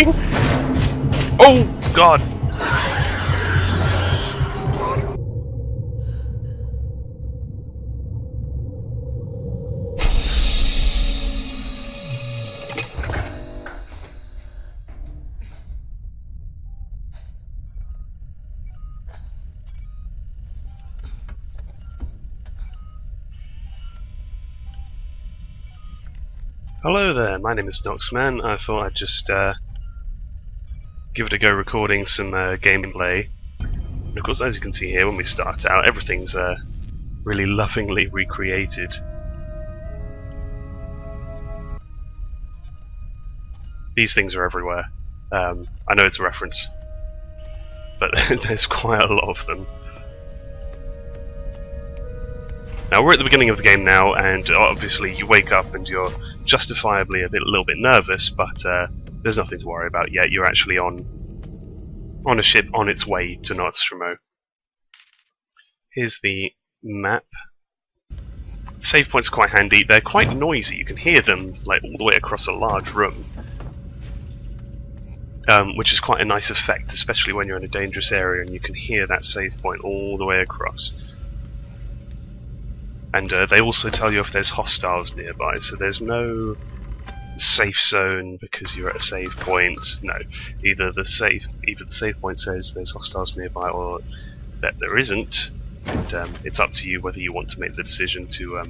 doing? Oh, God. Hello there, my name is Noxman. I thought I'd just give it a go recording some gameplay. And of course, as you can see here, when we start out, everything's really lovingly recreated. These things are everywhere. I know it's a reference, but there's quite a lot of them. Now we're at the beginning of the game now, and obviously you wake up and you're justifiably a little bit nervous, but there's nothing to worry about yet. You're actually on a ship on its way to Nostromo. Here's the map. Save points are quite handy. They're quite noisy. You can hear them like all the way across a large room, which is quite a nice effect, especially when you're in a dangerous area and you can hear that save point all the way across. And they also tell you if there's hostiles nearby, so there's no safe zone because you're at a save point. No, either the save point says there's hostiles nearby or that there isn't, and it's up to you whether you want to make the decision to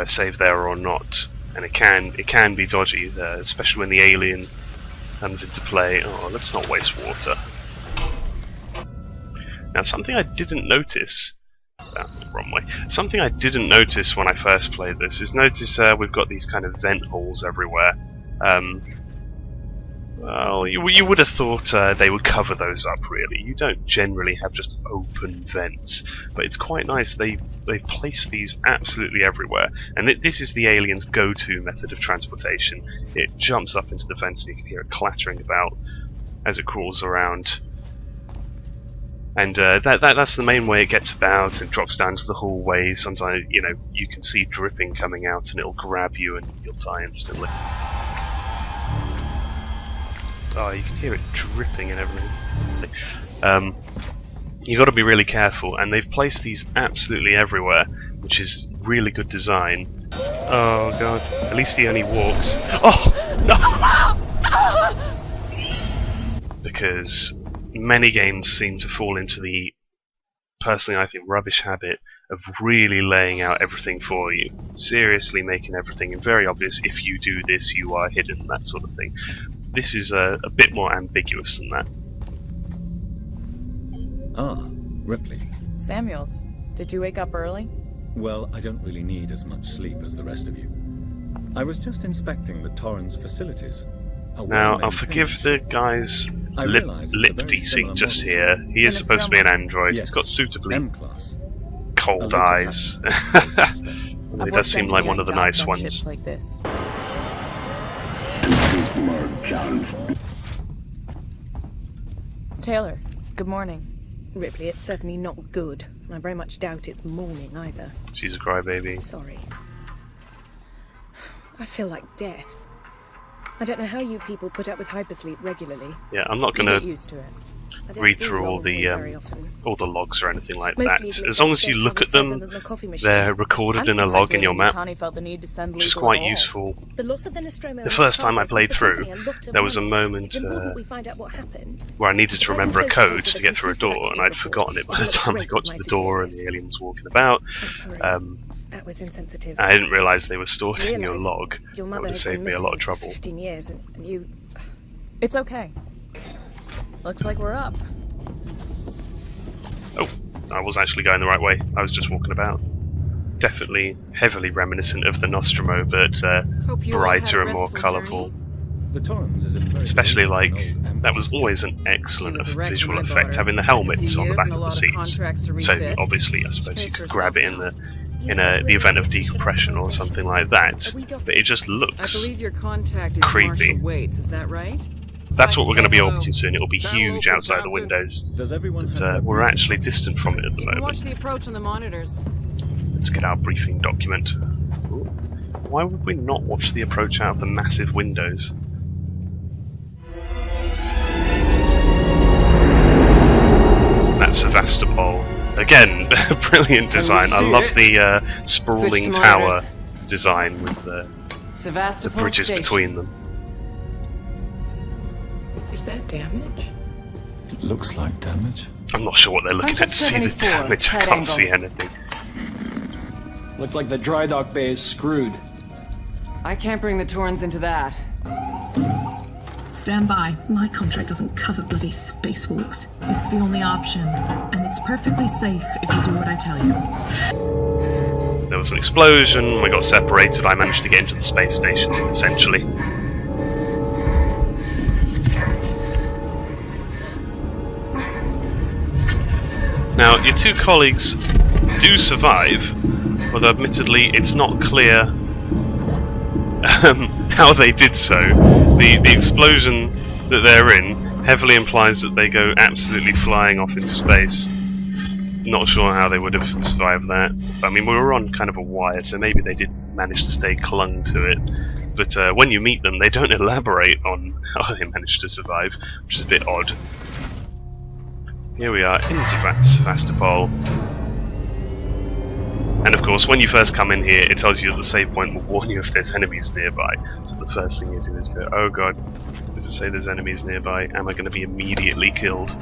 save there or not. And it can be dodgy, especially when the alien comes into play. Oh, let's not waste water. Now, something I didn't notice, wrong way. Something I didn't notice when I first played this is notice we've got these kind of vent holes everywhere. Well, you would have thought they would cover those up. Really, you don't generally have just open vents, but it's quite nice. They've placed these absolutely everywhere, and this is the alien's go-to method of transportation. It jumps up into the vents, and you can hear it clattering about as it crawls around. And that's the main way it gets about and drops down to the hallway. Sometimes, you know, you can see dripping coming out and it'll grab you and you'll die instantly. Oh, you can hear it dripping and everything. You got to be really careful, and they've placed these absolutely everywhere, which is really good design. Oh God, at least he only walks. Oh no! Because many games seem to fall into the, personally I think, rubbish habit of really laying out everything for you. Seriously making everything very obvious. If you do this, you are hidden, that sort of thing. This is a bit more ambiguous than that. Ah, Ripley. Samuels, did you wake up early? Well, I don't really need as much sleep as the rest of you. I was just inspecting the Torrens facilities. Now, I'll forgive the guy's lip-deceing just here. He is supposed to be an android. Yes. He's got suitably cold eyes. He does seem like one of the nice ones. Like this. Taylor, good morning. Ripley, it's certainly not good. I very much doubt it's morning either. She's a crybaby. Sorry. I feel like death. I don't know how you people put up with hypersleep regularly. Yeah, I'm not going to get used to it. Read through all the logs or anything like that. As long as you look at them, they're recorded in a log in your map, which is quite useful. The first time I played through, there was a moment where I needed to remember a code to get through a door, and I'd forgotten it by the time I got to the door and the alien was walking about. That was insensitive. I didn't realise they were stored in your log. That would have saved me a lot of trouble. 15 years and you... It's okay. Looks like we're up. Oh, I was actually going the right way. I was just walking about. Definitely heavily reminiscent of the Nostromo, but brighter and more colourful. The Torrens is especially like, that was always an excellent visual effect, having the helmets on the back of the seats. So obviously, I suppose you could grab it in the event of decompression or something like that, but it just looks creepy. Is that right? That's what we're going to be auditing soon. It'll be huge outside the windows. But we're actually distant from it at the moment. Watch the approach on the monitors. Let's get our briefing document. Ooh. Why would we not watch the approach out of the massive windows? That's Sevastopol. Again, brilliant design. I love the sprawling tower design with the bridges between them. Is that damage? It looks like damage. I'm not sure what they're looking at to see the damage. I can't see anything. Looks like the dry dock bay is screwed. I can't bring the Torrens into that. Stand by. My contract doesn't cover bloody spacewalks. It's the only option, and it's perfectly safe if you do what I tell you. There was an explosion, we got separated, I managed to get into the space station, essentially. Now, your two colleagues do survive, although admittedly it's not clear how they did so. The explosion that they're in heavily implies that they go absolutely flying off into space. Not sure how they would have survived that. I mean, we were on kind of a wire, so maybe they did manage to stay clung to it. But when you meet them, they don't elaborate on how they managed to survive, which is a bit odd. Here we are in Sevastopol. And of course, when you first come in here, it tells you that the save point will warn you if there's enemies nearby. So the first thing you do is go, oh god, does it say there's enemies nearby? Am I going to be immediately killed?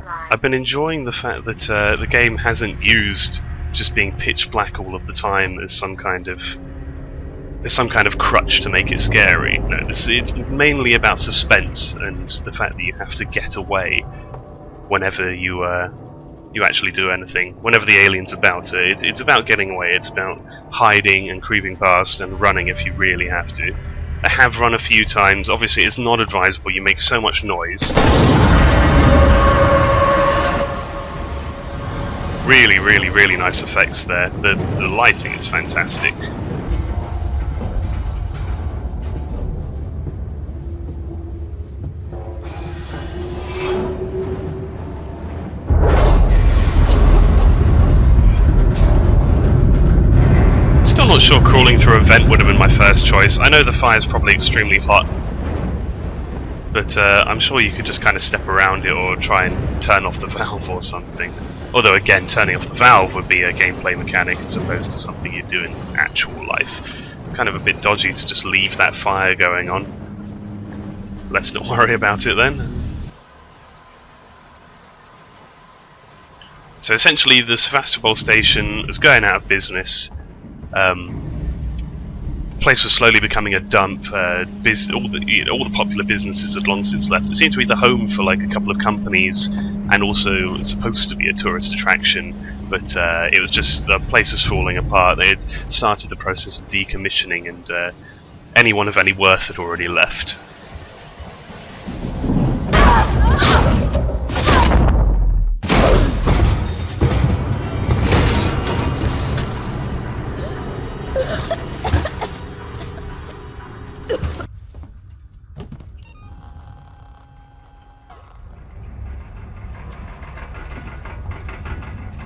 I've been enjoying the fact that the game hasn't used just being pitch black all of the time as some kind of crutch to make it scary. No, it's mainly about suspense and the fact that you have to get away whenever you actually do anything. Whenever the alien's about it, it's about getting away. It's about hiding and creeping past and running if you really have to. I have run a few times. Obviously, it's not advisable. You make so much noise. Really, really, really nice effects there. The lighting is fantastic. Still not sure crawling through a vent would have been my first choice. I know the fire's probably extremely hot, but I'm sure you could just kind of step around it or try and turn off the valve or something. Although again, turning off the valve would be a gameplay mechanic as opposed to something you do in actual life. It's kind of a bit dodgy to just leave that fire going on. Let's not worry about it then. So essentially the Sevastopol station is going out of business. Place was slowly becoming a dump. All the popular businesses had long since left. It seemed to be the home for like a couple of companies, and also supposed to be a tourist attraction. But it was just the place was falling apart. They had started the process of decommissioning, and anyone of any worth had already left.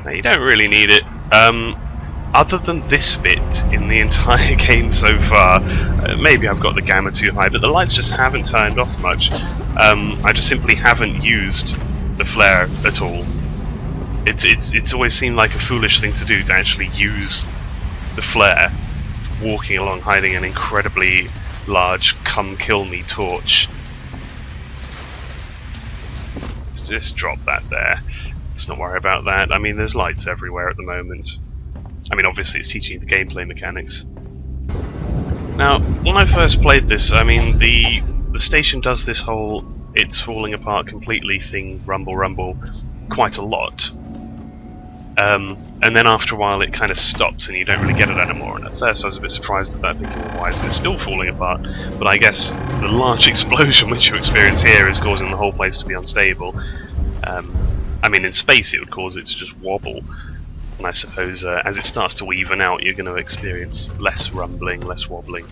Now, you don't really need it. Other than this bit in the entire game so far, maybe I've got the gamma too high, but the lights just haven't turned off much. I just simply haven't used the flare at all. It's always seemed like a foolish thing to do to actually use the flare, walking along hiding an incredibly large come kill me torch. Let's just drop that there. Let's not worry about that. I mean, there's lights everywhere at the moment. I mean, obviously it's teaching you the gameplay mechanics. Now, when I first played this, I mean, the station does this whole it's falling apart completely thing, rumble, quite a lot. And then after a while it kind of stops and you don't really get it anymore. And at first I was a bit surprised at that, thinking, well, why isn't it still falling apart? But I guess the large explosion which you experience here is causing the whole place to be unstable. I mean, in space it would cause it to just wobble. And I suppose as it starts to even out, you're going to experience less rumbling, less wobbling.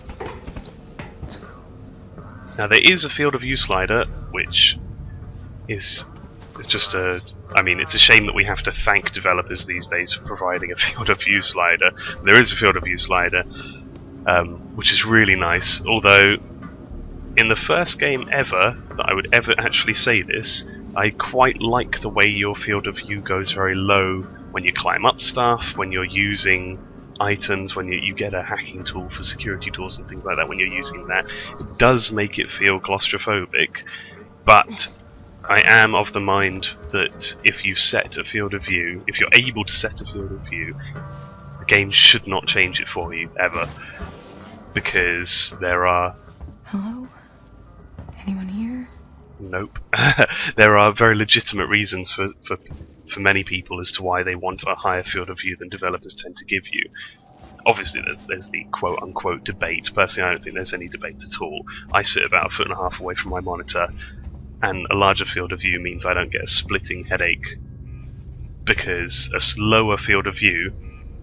Now there is a field of view slider, which is just a... I mean, it's a shame that we have to thank developers these days for providing a field of view slider. There is a field of view slider. which is really nice. Although, in the first game ever that I would ever actually say this, I quite like the way your field of view goes very low when you climb up stuff, when you're using items, when you get a hacking tool for security doors and things like that. When you're using that, it does make it feel claustrophobic, but I am of the mind that if you set a field of view, if you're able to set a field of view, the game should not change it for you, ever. Because there are... Hello? Anyone here? Nope. There are very legitimate reasons for many people as to why they want a higher field of view than developers tend to give you. Obviously, there's the quote-unquote debate. Personally, I don't think there's any debate at all. I sit about 1.5 feet away from my monitor, and a larger field of view means I don't get a splitting headache, because a lower field of view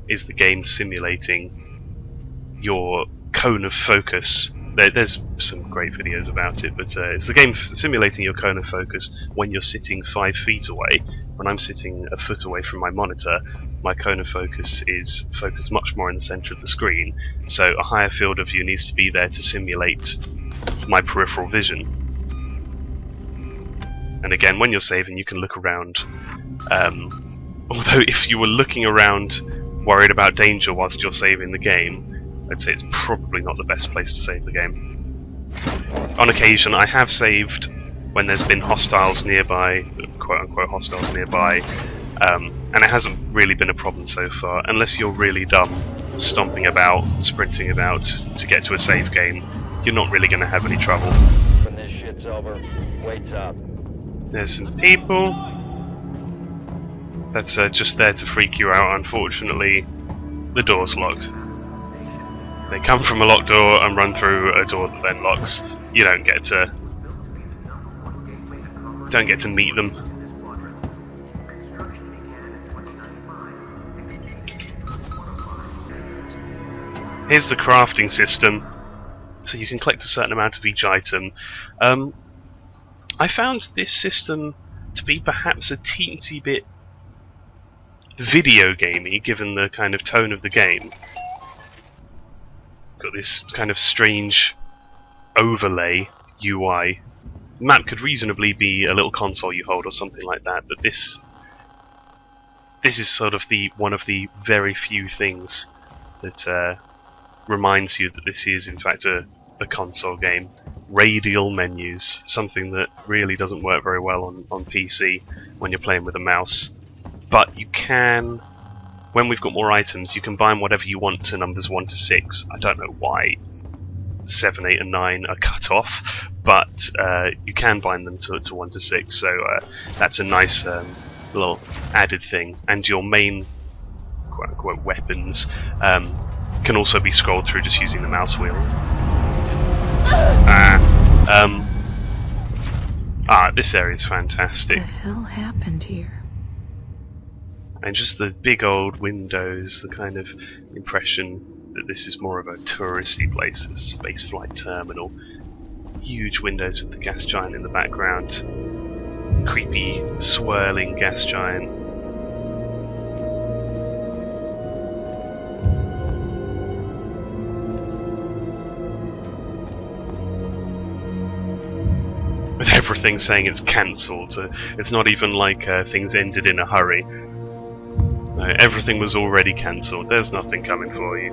is the game simulating your cone of focus. There's some great videos about it, but it's the game simulating your cone of focus when you're sitting 5 feet away. When I'm sitting a foot away from my monitor, my cone of focus is focused much more in the center of the screen, so a higher field of view needs to be there to simulate my peripheral vision. And again, when you're saving, you can look around. Although if you were looking around worried about danger whilst you're saving the game, I'd say it's probably not the best place to save the game. On occasion, I have saved when there's been hostiles nearby, quote-unquote hostiles nearby, and it hasn't really been a problem so far, unless you're really dumb, stomping about, sprinting about to get to a save game. You're not really going to have any trouble. When this shit's over, waits up. There's some people. That's just there to freak you out. Unfortunately, the door's locked. They come from a locked door and run through a door that then locks. You don't get to meet them. Here's the crafting system. So you can collect a certain amount of each item. I found this system to be perhaps a teensy bit video gamey, given the kind of tone of the game. Got this kind of strange overlay UI. The map could reasonably be a little console you hold or something like that, but this is sort of one of the very few things that reminds you that this is in fact a console game. Radial menus, something that really doesn't work very well on PC when you're playing with a mouse. But you can, when we've got more items, you can bind whatever you want to numbers 1 to 6. I don't know why 7, 8 and 9 are cut off, but you can bind them to 1 to 6, so that's a nice little added thing. And your main quote-unquote weapons can also be scrolled through just using the mouse wheel. This area is fantastic. What the hell happened here? And just the big old windows, the kind of impression that this is more of a touristy place, a spaceflight terminal. Huge windows with the gas giant in the background. Creepy, swirling gas giant. With everything saying it's cancelled, so it's not even like things ended in a hurry. No, everything was already cancelled. There's nothing coming for you.